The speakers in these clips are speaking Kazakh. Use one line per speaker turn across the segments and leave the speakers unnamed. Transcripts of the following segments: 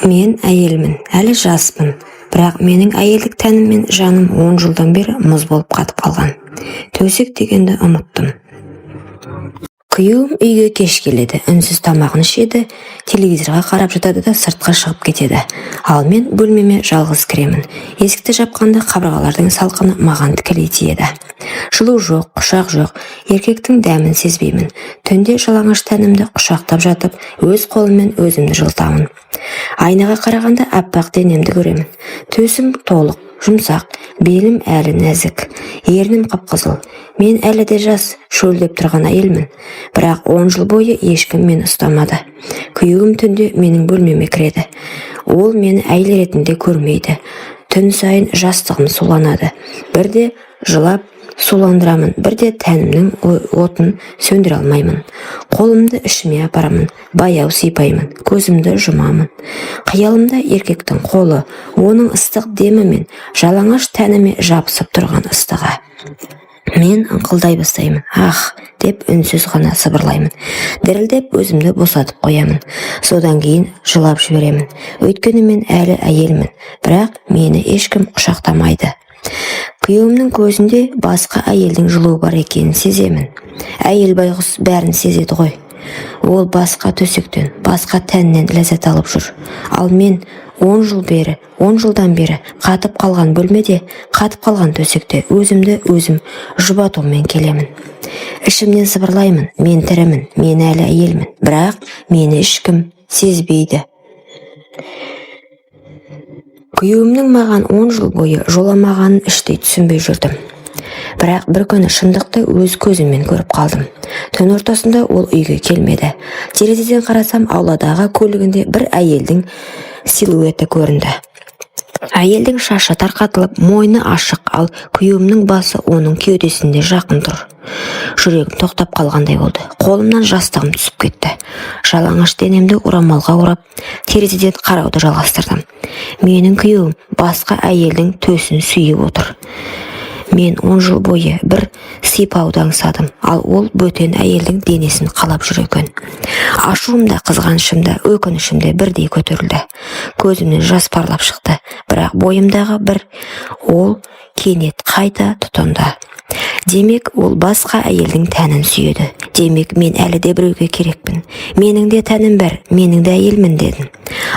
Мен әйелмін, әлі жаспын, бірақ менің әйелдік тәнім мен жаным 10 жылдан бері мұз болып қатып қалған. Төсек дегенді ұмыттым. Күйеуім үйге кеш келеді, үнсіз тамағын ішеді, телевизорға қарап жатады да сыртқа шығып кетеді. Ал мен бөлмеме жалғыз кіремін. Есікті жапқанда қабырғалардың салқыны маған тікелей тиеді. Жылу жоқ, құшақ жоқ, еркектің дәмін сезбеймін. Түнде жалаңаш тәнімді құшақтап жатып, өз қолыммен өзімді жылытамын. Айнаға қарағанда аппақ денемді көремін. Төсім толық, жұмсақ, белім әлі нәзік, ернім қып-қызыл. Мен әлі де жас, шөлдеп тұрған әйелмін. Бірақ 10 жыл бойы ешкім мені ұстамады. Күйеуім түнде менің бөлмеме кіреді. Ол мені әйел ретінде көрмейді. Түн сайын жастығым суланады. Бірде жылап суландырамын, бірде тәнімнің отын сөндіре алмаймын. Қолымды ішіме апарамын, баяу сипаймын, көзімді жұмамын. Қиялымда еркектің қолы, оның ыстық демі мен жалаңаш тәніме жабысып тұрған ыстығы. Мен ыңқылдай бастаймын. Ах, деп үнсіз ғана сыбырлаймын. Дірілдеп өзімді босатып қоямын. Содан кейін жылап жіберемін. Өйткені мен әлі әйелмін, бірақ мені ешкім құшақтамайды. Күйеуімнің көзінде басқа әйелдің жылуы бар екенін сеземін. Әйел байғұс бәрін сезеді ғой. Ол басқа төсектен, басқа тәннен ләззат алып жүр. Ал мен 10 жылдан бері қатып қалған бөлмеде, қатып қалған төсекте өзімді өзім жұбатумен келемін. Ішімнен сыбырлаймын, мен тірімін, мен әлі әйелмін, бірақ мені ешкім сезбейді. Күйеуімнің маған 10 жыл бойы жоламағанын іштей түсінбей жүрдім. Бірақ бір күні шындықты өз көзіммен көріп қалдым. Түн ортасында ол үйге келмеді. Терезеден қарасам, ауладағы көлігінде бір әйелдің силуэті көрінді. Әйелдің шашы тарқатылып, мойны ашық, ал күйеуімнің басы оның кеудесінде жақын тұр. Жүрегім тоқтап қалғандай болды. Қолымнан жастығым түсіп кетті. Жалаңаш денемді орамалға орап, терезеден қарауды жалғастырдым. Менің күйеуім басқа әйелдің төсін сүйіп отыр. Мен 10 жыл бойы бір сипауды аңсадым, ал ол бөтен әйелдің денесін қалап жүр екен. Ашуымда, қызғанышымда, өкінішімде бірдей көтерілді. Көзімнен жас парлап шықты, бірақ бойымдағы бір ол кенет қайта тұтанды. Демек, ол басқа әйелдің тәнін сүйеді. Демек, мен әлі де біреуге керекпін. Менің де тәнім бар, менің де әйелмін дедім.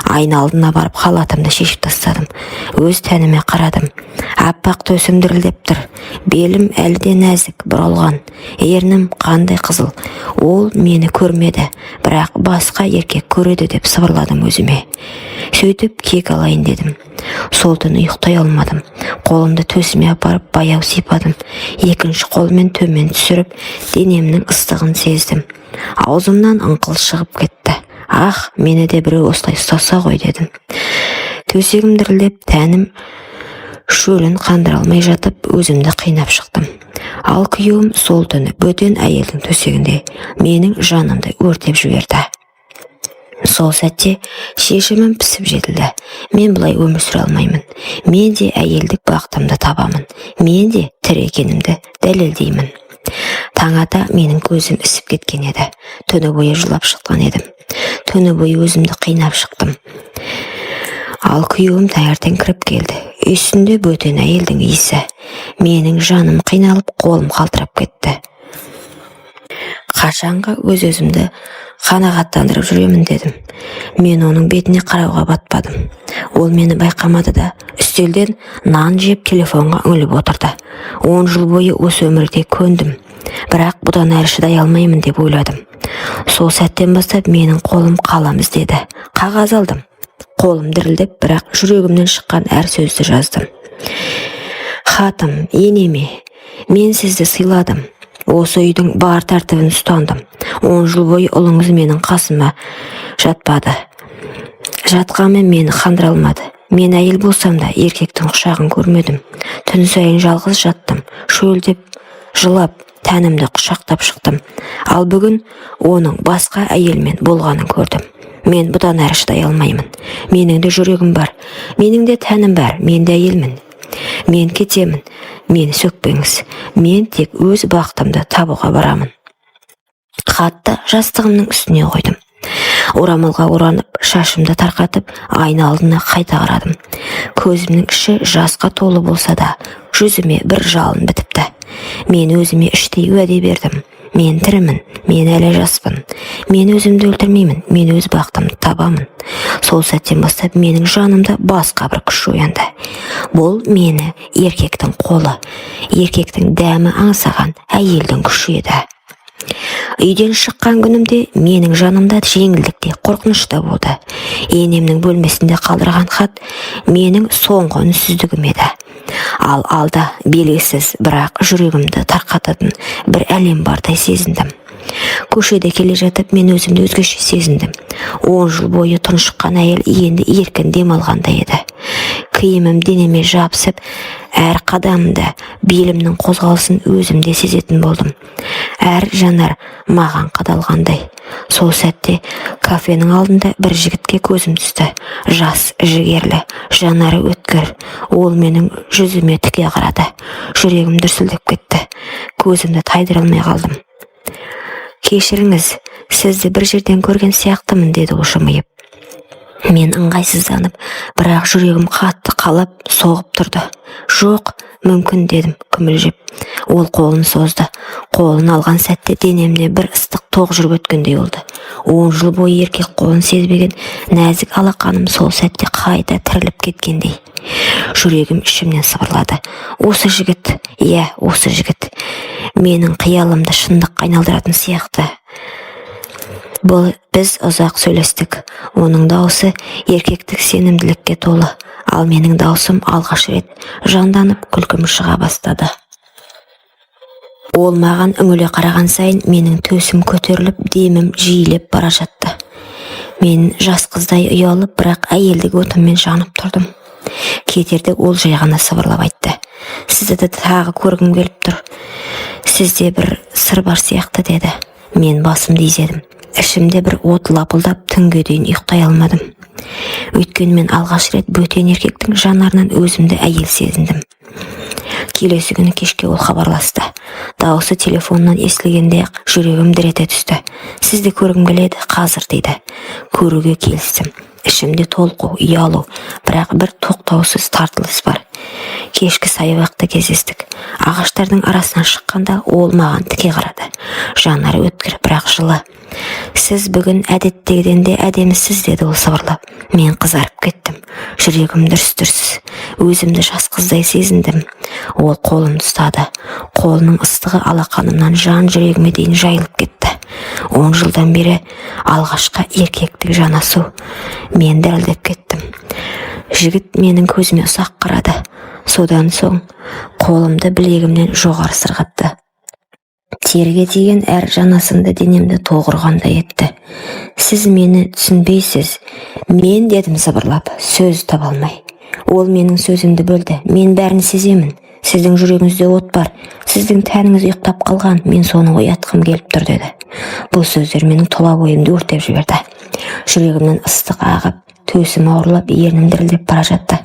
Айна алдына барып халатымды шешіп тастадым. Өз тәніме қарадым. Аппақ төсім дірілдеп тұр. Белім әлі де нәзік, бұралған. Ернім қандай қызыл. Ол мені көрмеді, бірақ басқа еркек көреді деп сыбырладым өзіме. Сөйтіп кек алайын дедім. Сол түні ұйықтай алмадым. Қолымды төсіме апарып баяу сипадым. Екінші қолмен төмен түсіріп, денемнің ыстығын сездім. Аузымнан ыңқыл шығып кетті. Ах, мені де біреу осылай ұстаса ғой дедім. Төсегім дірілдеп, тәнім шөлін қандыра алмай жатып, өзімді қинап шықтым. Ал күйеуім сол түні бөтен әйелдің төсегінде менің жанымды өртеп жіберді. Сол сәтте шешімім пісіп жетілді. Мен бұлай өмір сүре алмаймын. Мен де әйелдік бақытымды табамын. Мен де тірі екенімді дәлелдеймін. Таң ата менің көзім ісіп кеткен еді. Түні бойы жылап шыққан едім. Түні бойы өзімді қинап шықтым. Ал күйеуім таңертең кіріп келді. Үстінде бөтен әйелдің иісі. Менің жаным қиналып, қолым қалтырап кетті. Қашанға өз-өзімді қанағаттандырып жүремін дедім. Мен оның бетіне қарауға батпадым. Ол мені байқамады да, үстелден нан жеп телефонға үңіліп отырды. 10 жыл бойы осы өмірде көндім. Бірақ бұдан әрі шыдай алмаймын деп ойладым. Сол сәттен бастап менің қолым қалам іздеді. Қағаз алдым. Қолым дірілдеп, бірақ жүрегімнен шыққан әр сөзді жаздым. Хатым, енеме, мен сізді сыйладым. Осы үйдің бар тәртібін ұстандым. 10 жыл бойы ұлыңыз менің қасыма жатпады. Жатқанмен мені қандыра алмады. Мен әйел болсам да еркектің құшағын көрмедім. Түн сайын жалғыз жаттым. Шөлдеп, жылап, тәнімді құшақтап шықтым. Ал бүгін оның басқа әйелмен болғанын көрдім. Мен бұдан әрі шыдай алмаймын. Менің де жүрегім бар. Менің де тәнім бар. Мен де әйелмін. Мен кетемін. Мені сөкпеңіз. Мен тек өз бақытымды табуға барамын. Хатты жастығымның үстіне қойдым. Орамалға оранып, шашымды тарқатып, айна алдына қайта қарадым. Көзімнің іші жасқа толы болса да, жүзіме бір жалын бітіпті. Мен өзіме іштей уәде бердім. Мен тірімін, мен әлі жаспын. Мен өзімді өлтірмеймін, мен өз бақытымды табамын. Сол сәттен бастап менің жанымда басқа бір күш оянды. Бұл мені еркектің қолы, еркектің дәмі аңсаған әйелдің күші еді. Үйден шыққан күнімде менің жанымда жеңілдік те қорқыныш та болды. Енемнің бөлмесінде қалдырған хат менің соңғы үнсіздігім еді. Ал алда белгісіз, бірақ жүрегімді тарқататын бір әлем бардай сезіндім. Көшеде келе жатып мен өзімді өзгеше сезіндім. 10 жыл бойы тұншыққан әйел енді еркін демалғандай еді. Киімім денеме жабысып, әр қадамымда белімнің қозғалысын өзімде сезетін болдым. Әр жанар маған қадалғандай. Сол сәтте кафенің алдында бір жігітке көзім түсті. Жас, жігерлі, жанары өткір. Ол менің жүзіме тіке қарады. Жүрегім дүрсілдеп кетті. Көзімді тайдыра алмай қалдым. «Кешіріңіз, сізді бір жерден көрген сияқтымын», деді ол жымиып. Мен ыңғайсызданып, бірақ жүрегім қатты қалап, соғып тұрды. «Жоқ, мүмкін», дедім күмілжіп. Ол қолын созды. Қолын алған сәтте денемде бір ыстық тоқ жүріп өткендей болды. 10 жыл бойы еркек қолын сезбеген нәзік алақаным сол сәтте қайта тіріліп кеткендей. Жүрегім ішімнен сыбырлады. Осы жігіт, осы жігіт. Менің қиялымды шындыққа айналдыратын сияқты. Біз ұзақ сөйлестік. Оның дауысы еркектік сенімділікке толы, ал менің даусым алғаш рет жанданып күлкім шыға бастады. Ол маған үңіле қараған сайын менің төсім көтеріліп, демім жиілеп бара жатты. Мен жас қыздай ұялып, бірақ әйелдік отыммен жанып тұрдым. Кетерде ол жай ғана сыбырлап айтты. «Сізді тағы көргім келіп тұр. Сізде бір сыр бар сияқты», деді. Мен басымды изедім. Ішімде бір от лапылдап, түнге дейін ұйықтай алмадым. Өйткені мен алғаш рет бөтен еркектің жанарынан өзімді әйел сезіндім. Келесі күні кешке ол хабарласты. Дауысы телефоннан естілгенде-ақ жүрегім дір ете түсті. «Сізді көргім келеді қазір», дейді. Көруге келістім. Ішімде толқу, ұялу, бірақ бір тоқтаусыз тартылыс бар. Кешкі саябақта кездестік. Ағаштардың арасынан шыққанда ол маған тіке қарады. Жанары өткір, бірақ жылы. «Сіз бүгін әдеттегіден де әдемісіз», деді ол сыбырлап. Мен қызарып кеттім. Жүрегім дүрс-дүрсіз. Өзімді жас қыздай сезіндім. Ол қолымды ұстады. Қолының ыстығы алақанымнан жан жүрегіме дейін жайылып кетті. 10 жылдан бері алғашқы еркектік жанасу. Мен дірілдеп кеттім. Жігіт менің көзіме ұсақ қарады. Содан соң қолымды білегімнен жоғары сырғатты. Терге тиген әр жанасымды денемді тоғырғандай етті. «Сіз мені түсінбейсіз», мен дедім сыбырлап, сөз таба алмай. Ол менің сөзімді бөлді. «Мен бәрін сеземін. Сіздің жүрегіңізде от бар. Сіздің тәніңіз ұйықтап қалған. Мен соны оятқым келіп тұр», деді. Бұл сөздер менің тұла бойымды өртеп жіберді. Жүрегімнен ыстық ағып, төсім ауырлап, ернім дірілдеп бара жатты.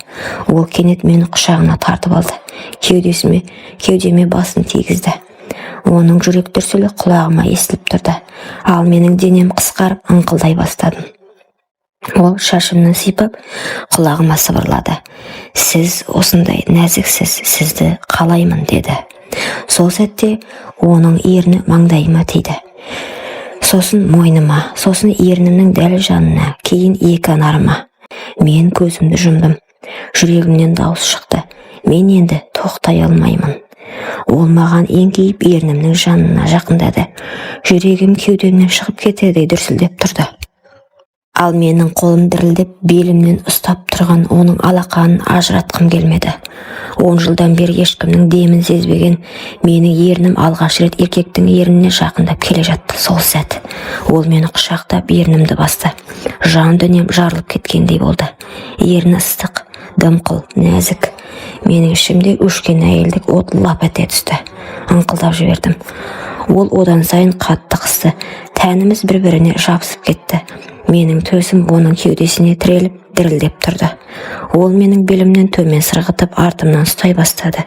Ол кенет мені құшағына тартып алды. Кеудеме басын тигізді. Оның жүрек дүрсілі құлағыма естіліп тұрды. Ал менің денем қысқарып, ыңқылдай бастадым. Ол шашымнан сипап, құлағыма сыбырлады. «Сіз осындай нәзіксіз, сізді қалаймын», деді. Сол сәтте оның ерні маңдайыма тиді. Сосын мойныма, сосын ернімнің дәл жанына, кейін екі анарыма. Мен көзімді жұмдым. Жүрегімнен дауыс шықты. Мен енді тоқтай алмаймын. Ол маған еңкейіп ернімнің жанына жақындады. Жүрегім кеудемнен шығып кетердей дүрсілдеп тұрды. Ал менің қолым дірілдеп, белімнен ұстап тұрған оның алақанын ажыратқым келмеді. 10 жылдан бері ешкімнің демін сезбеген менің ернім алғаш рет еркектің ерніне жақындап келе жатты. Сол сәт ол мені құшақтап ернімді басты. Жан дүнием жарылып кеткендей болды. Ерні ыстық, дымқыл, нәзік. Менің ішімде өшкен әйелдік от лап ете түсті. Ыңқылдап жібердім. Ол одан сайын қатты қысты. Тәніміз бір-біріне жабысып кетті. Менің төсім оның кеудесіне тіреліп, дірілдеп тұрды. Ол менің белімнен төмен сырғытып, артымнан ұстай бастады.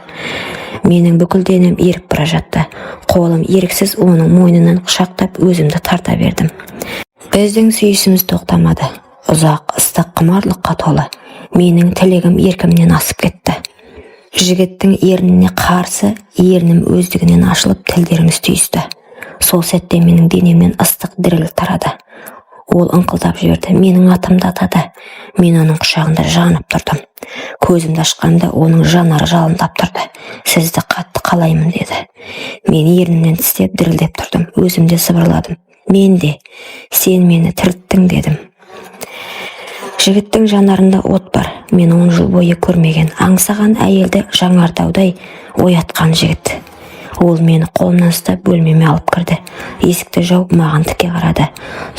Менің бүкіл денем еріп бара жатты. Қолым еріксіз оның мойнынан құшақтап өзімді тарта бердім. Біздің сүйісіміз тоқтамады. Ұзақ, ыстық құмарлыққа толы. Менің тілегім еркімнен асып кетті. Жігіттің ерніне қарсы, ернім өздігінен ашылып, тілдеріміз түйісті. Сол сәтте менің денемнен ыстық діріл тарады. Ол ыңқылдап жіберді. Менің атымды атады. Мен оның құшағында жанып тұрдым. Көзімді ашқанда оның жанары жалындап тұрды. Сізді қатты қалаймын деді. Мен ернімнен тістеп дірілдеп тұрдым. Өзімде сыбырладым. Мен де, сен мені тірілттің дедім. Жігіттің жанарында от бар. Мен 10 жыл бойы көрмеген, аңсаған әйелді жаңартаудай оятқан жігіт. Ол мені қолымнан ұстап бөлмеме алып кірді. Есікті жауып маған тіке қарады.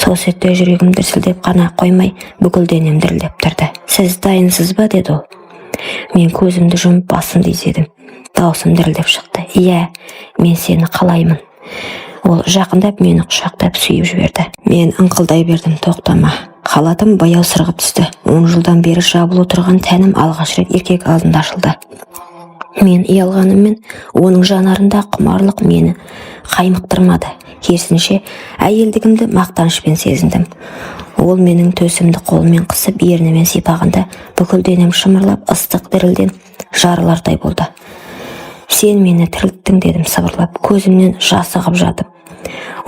Сол сәтте жүрегім дүрсілдеп қана қоймай, бүкіл денем дірілдеп тұрды. Сіз дайынсыз ба деді ол. Мен көзімді жұмып басымды изедім. Даусым дірілдеп шықты. Иә, мен сені қалаймын. Ол жақындап мені құшақтап сүйіп жіберді. Мен ыңқылдай бердім, тоқтама. Халатым баяу сырғып түсті. 10 жылдан бері жабылып отырған тәнім алғаш рет еркек алдында ашылды. Мен ұялғаныммен оның жанарында құмарлық мені қаймықтырмады. Керісінше, әйелдігімді мақтанышпен сезіндім. Ол менің төсімді қолымен қысып, ернімен сипағанда бүкіл денем шымырлап, ыстық дірілден жарылардай болды. Сен мені тірілттің дедім сыбырлап, көзімнен жас ағып жатып.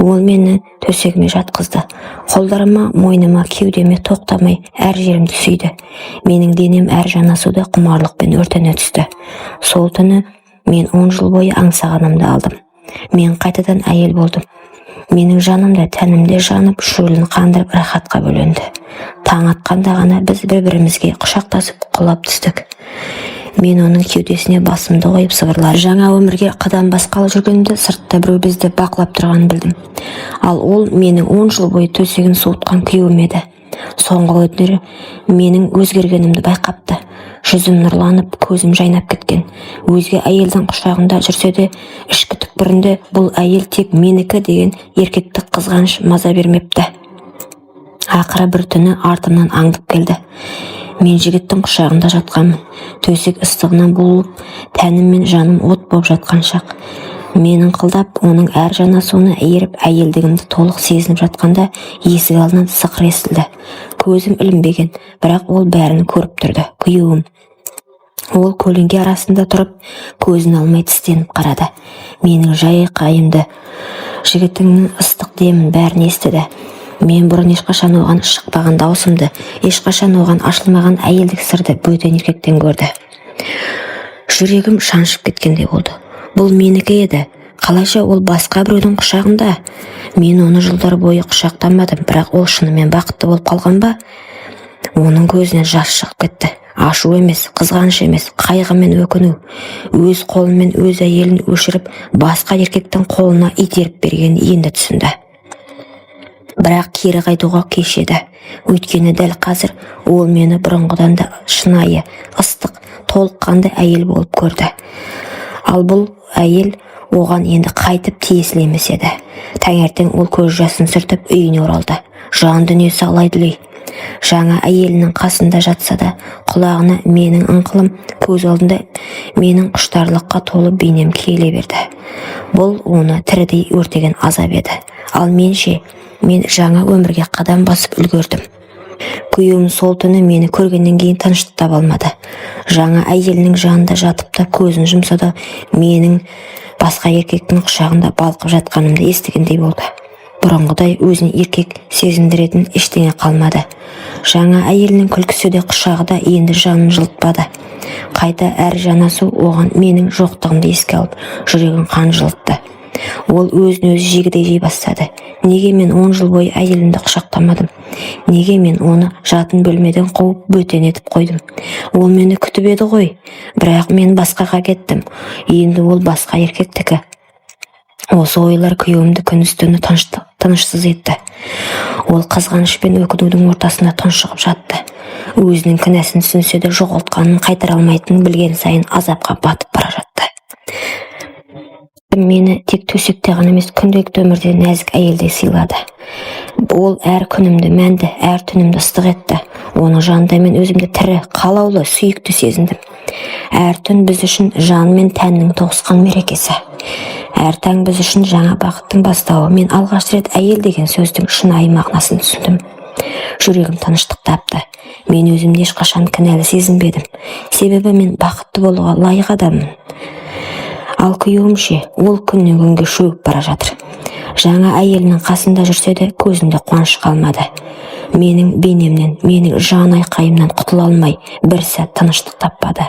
Ол мені төсегіме жатқызды. Қолдарыма, мойныма, кеудеме тоқтамай әр жерімді сүйді. Менің денем әр жанасуда құмарлықпен өртене түсті. Сол түні мен 10 жыл бойы аңсағанымды алдым. Мен қайтадан әйел болдым. Менің жанымда, тәнімде жанып, шөлін қандырып рахатқа бөленді. Таң атқанда ғана біз бір-бірімізге құшақтасып құлап түстік. Мен оның кеудесіне басымды қойып сыбырлар. Жаңа өмірге қадам басқалы жүргенімде сыртта біреу бізді бақылап тұрғанын білдім. Ал ол менің 10 жыл бойы төсегін суытқан күйеуім еді. Соңғы күндері менің өзгергенімді байқапты. Жүзім нұрланып, көзім жайнап кеткен. Өзге әйелдің құшағында жүрсе де, ішкі түкпірінде бұл әйел тек менікі деген еркектік қызғаныш маза бермепті. Ақыры бір түні артымнан аңдып келді. Мен жігіттің құшағында жатқанмын. Төсек ыстығынан буылып, тәнім мен жаным от болып жатқан шақ. Мен ыңқылдап, оның әр жанасуына еріп, әйелдігімді толық сезініп жатқанда, есік алдынан сықыр естілді. Көзім ілінбеген, бірақ ол бәрін көріп тұрды. Күйеуім. Ол көлеңке арасында тұрып, көзін алмай тістеніп қарады. Менің жай қайымды, жігітіңнің ыстық демін бәрін естіді. Мен бұрын ешқашан оған шықпаған даусымды, ешқашан оған ашылмаған әйелдік сырды бөтен еркектен көрді. Жүрегім шаншып кеткендей болды. Бұл менікі еді. Қалайша ол басқа біреудің құшағында? Мен оны жылдар бойы құшақтамадым, бірақ ол шынымен бақытты болып қалған ба? Оның көзінен жас шығып кетті. Ашу емес, қызғаныш емес, қайғы мен өкіну. Өз қолымен өз әйелін өшіріп, басқа еркектің қолына итеріп берген енді түсінді. Бірақ кері қайтуға кеш еді. Өйткені дәл қазір ол мені бұрынғыдан да шынайы, ыстық, толыққанды әйел болып көрді. Ал бұл әйел оған енді қайтып тиесілі емес еді. Таңертең ол көз жасын сүртіп үйіне оралды. Жан дүниесі алай-дүлей. Жаңа әйелінің қасында жатса да, құлағына менің ыңқылым, көз алдында менің құштарлыққа толы бейнем келе берді. Бұл оны тірідей өртеген азап еді. Ал мен жаңа өмірге қадам басып үлгердім. Күйеуім сол түні мені көргеннен кейін тыныштық таба алмады. Жаңа әйелінің жанында жатып та көзін жұмса да, менің басқа еркектің құшағында балқып жатқанымды естігендей болды. Бұрынғыдай өзін еркек сезіндіретін ештеңе қалмады. Жаңа әйелінің күлкісі де құшағы да енді жанын жылытпады. Қайта әр жанасу оған менің жоқтығымды еске алып, жүрегін қан жылытты. Ол өзін өзі жегідей жей бастады. Неге мен 10 жыл бойы әйелімді құшақтамадым? Неге мен оны жатын бөлмеден қуып бөтен етіп қойдым? Ол мені күтіп еді ғой, бірақ мен басқаға кеттім. Енді ол басқа еркектікі. Осы ойлар күйеуімді күндіз-түні тынышсыз етті. Ол қызғаныш пен өкінудің ортасында тұншығып жатты. Өзінің кінәсін түсінсе де жоғалтқанын қайтара алмайтынын білген сайын азапқа батып бара жатты. Мені тек төсекте ғана емес, күнделікті өмірде нәзік әйелдей сыйлады. Ол әр күнімді мәнді, әр түнімді ыстық етті. Оның жанында мен өзімді тірі, қалаулы, сүйікті сезіндім. Әр түн біз үшін жан мен тәннің тоғысқан мерекесі. Әр таң біз үшін жаңа бақыттың бастауы. Мен алғаш рет әйел деген сөздің шынайы мағынасын түсіндім. Жүрегім тыныштық тапты. Мен өзімді ешқашан кінәлі сезінбедім. Себебі мен бақытты болуға лайық адаммын. Ал күйеуім ше, ол күннен күнге шөгіп бара жатыр. Жаңа әйелінің қасында жүрсе де көзінде қуаныш қалмады. Менің бейнемнен, менің жан айқайымнан құтыла алмай, бір сәт тыныштық таппады.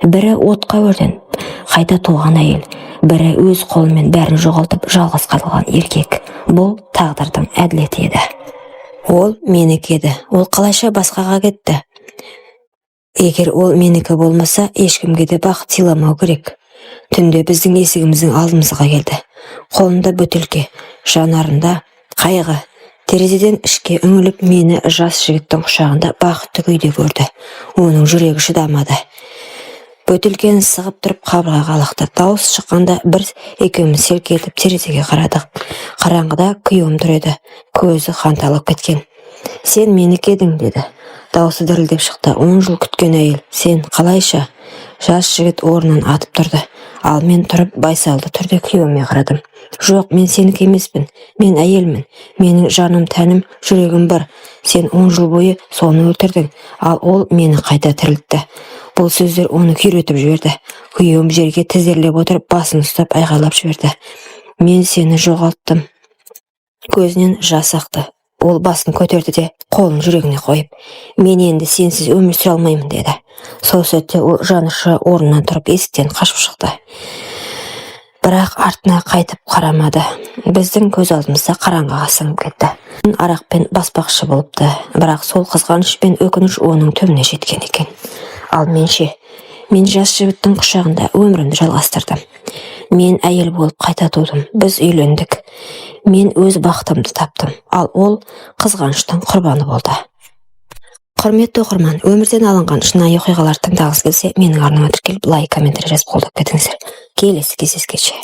Бірі отқа өрден қайта туған әйел, бірі өз қолымен бәрін жоғалтып жалғыз қалған еркек. Бұл тағдырдың әділеті еді. Ол менікі еді. Ол қалайша басқаға кетті? Егер ол менікі болмаса, ешкімге де бақыт сыйламау керек. Түнде біздің есігіміздің алдымызға келді. Қолында бөтелке, жанарында қайғы. Терезеден ішке үңіліп, мені жас жігіттің құшағында бақытты күйде көрді. Оның жүрегі шыдамады. Бөтелкені сығып тұрып қабырғаға лақты. Дауыс шыққанда екеуміз селк етіп терезеге қарадық. Қараңғыда күйеуім тұр еді. Көзі қанталып кеткен. Сен менікі едің, деді. Дауысы дірілдеп шықты. 10 жыл күткен әйел. Сен қалайша? Жас жігіт орнынан атып тұрды. Ал мен тұрып байсалды түрде күйеуіме қарадым. Жоқ, мен сенікі емеспін. Мен әйелмін. Менің жаным, тәнім, жүрегім бар. Сен 10 жыл бойы соны өлтірдің, ал ол мені қайта тірілтті. Бұл сөздер оны күйретіп жіберді. Күйеуім жерге тізерлеп отырып, басын ұстап айғайлап жіберді. Мен сені жоғалттым. Көзінен жас ақты. Ол басын көтерді де қолын жүрегіне қойып, мен енді сенсіз өмір сүре алмаймын, деді. Сол сәтте ол жанышы орнынан тұрып есіктен қашып шықты. Бірақ артына қайтып қарамады. Біздің көз алдымызда қараңғыға сіңіп кетті. Арақпен баспақшы болыпты, бірақ сол қызғаныш пен өкініш оның түбіне жеткен екен. Ал менше, мен жас жігіттің құшағында өмірімді жалғастырдым. Мен әйел болып қайта тудым. Біз үйлендік. Мен өз бақытымды таптым, ал ол қызғаныштың құрбаны болды. Құрметті оқырман, өмірден алынған шынайы оқиғалар тыңдағыңыз келсе, менің арнама тіркеліп лайк, комментарий жазып қолдап кетіңіздер. Келесі кездескенше.